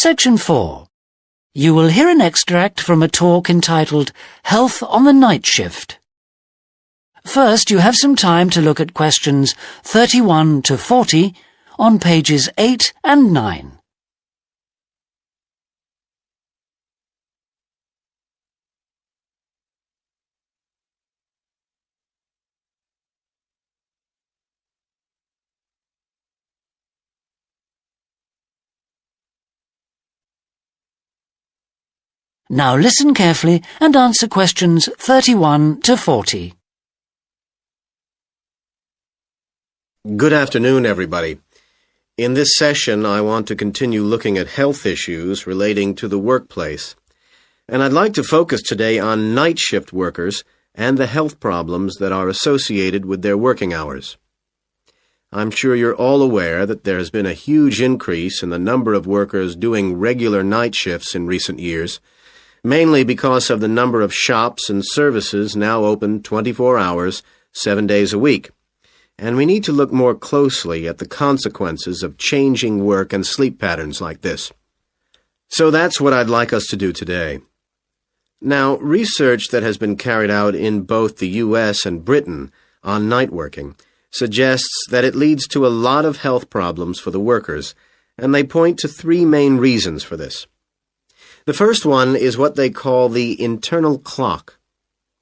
Section 4. You will hear an extract from a talk entitled Health on the Night Shift. First, you have some time to look at questions 31 to 40 on pages 8 and 9. Now listen carefully and answer questions 31 to 40. Good afternoon, everybody. In this session, I want to continue looking at health issues relating to the workplace. And I'd like to focus today on night shift workers and the health problems that are associated with their working hours. I'm sure you're all aware that there has been a huge increase in the number of workers doing regular night shifts in recent years, mainly because of the number of shops and services now open 24 hours, 7 days a week. And we need to look more closely at the consequences of changing work and sleep patterns like this. So that's what I'd like us to do today. Now, research that has been carried out in both the U.S. and Britain on night working suggests that it leads to a lot of health problems for the workers, and they point to three main reasons for this. The first one is what they call the internal clock,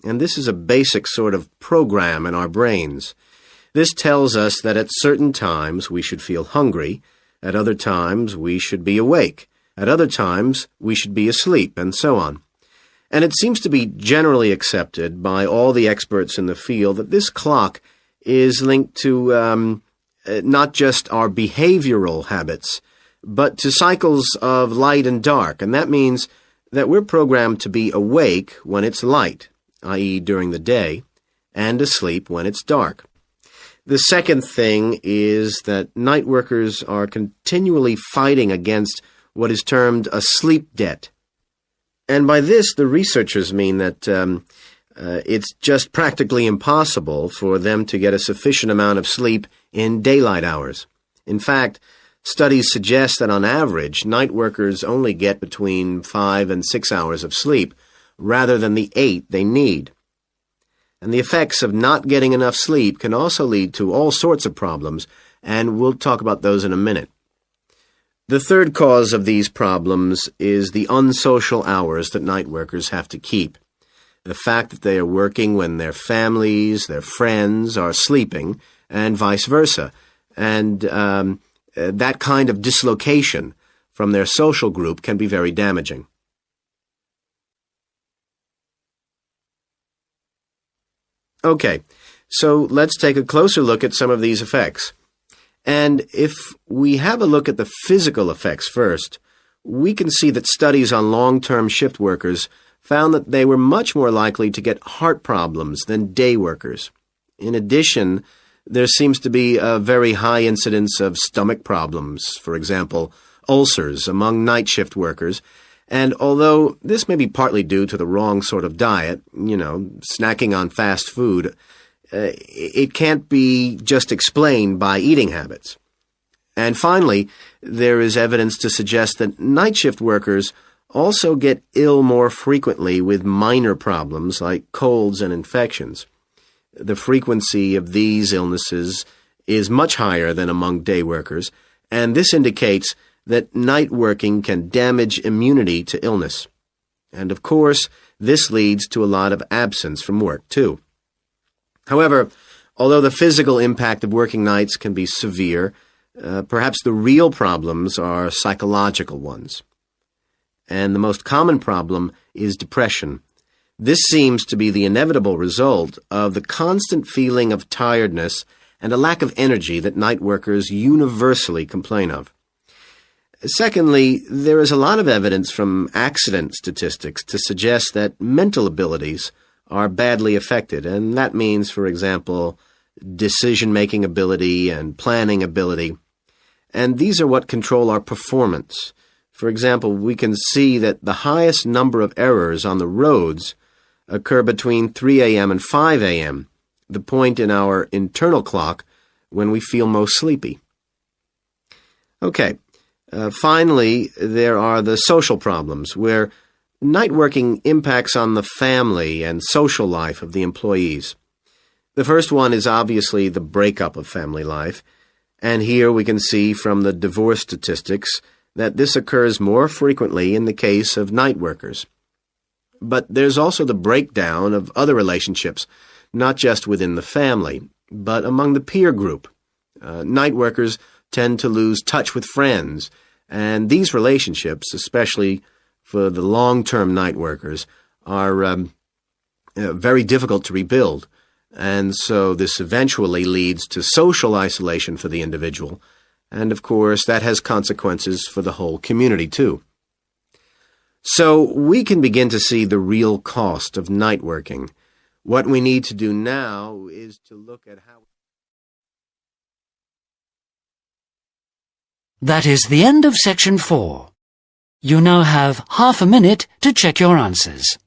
and this is a basic sort of program in our brains. This tells us that at certain times we should feel hungry, at other times we should be awake, at other times we should be asleep, and so on. And it seems to be generally accepted by all the experts in the field that this clock is linked to not just our behavioral habits, but to cycles of light and dark, and that means that we're programmed to be awake when it's light, i.e. during the day, and asleep when it's dark. The second thing is that night workers are continually fighting against what is termed a sleep debt. And by this, the researchers mean that it's just practically impossible for them to get a sufficient amount of sleep in daylight hours. In fact, studies suggest that on average, night workers only get between 5 and 6 hours of sleep, rather than the 8 they need. And the effects of not getting enough sleep can also lead to all sorts of problems, and we'll talk about those in a minute. The third cause of these problems is the unsocial hours that night workers have to keep. The fact that they are working when their families, their friends are sleeping, and vice versa. And that kind of dislocation from their social group can be very damaging. Okay, so let's take a closer look at some of these effects. And if we have a look at the physical effects first, we can see that studies on long-term shift workers found that they were much more likely to get heart problems than day workers. In addition, there seems to be a very high incidence of stomach problems, for example, ulcers among night shift workers, and although this may be partly due to the wrong sort of diet, snacking on fast food, it can't be just explained by eating habits. And finally, there is evidence to suggest that night shift workers also get ill more frequently with minor problems like colds and infections. The frequency of these illnesses is much higher than among day workers, and this indicates that night working can damage immunity to illness. And of course, this leads to a lot of absence from work, too. However, although the physical impact of working nights can be severe, perhaps the real problems are psychological ones. And the most common problem is depression. This seems to be the inevitable result of the constant feeling of tiredness and a lack of energy that night workers universally complain of. Secondly, there is a lot of evidence from accident statistics to suggest that mental abilities are badly affected, and that means, for example, decision-making ability and planning ability. And these are what control our performance. For example, we can see that the highest number of errors on the roads occur between 3 a.m. and 5 a.m., the point in our internal clock when we feel most sleepy. Okay, Finally, there are the social problems, where night working impacts on the family and social life of the employees. The first one is obviously the breakup of family life, and here we can see from the divorce statistics that this occurs more frequently in the case of night workers. But there's also the breakdown of other relationships, not just within the family, but among the peer group. Night workers tend to lose touch with friends, and these relationships, especially for the long-term night workers, are very difficult to rebuild. And so this eventually leads to social isolation for the individual. And of course, that has consequences for the whole community too. So we can begin to see the real cost of night working. What we need to do now is to look at how... That is the end of section 4. You now have half a minute to check your answers.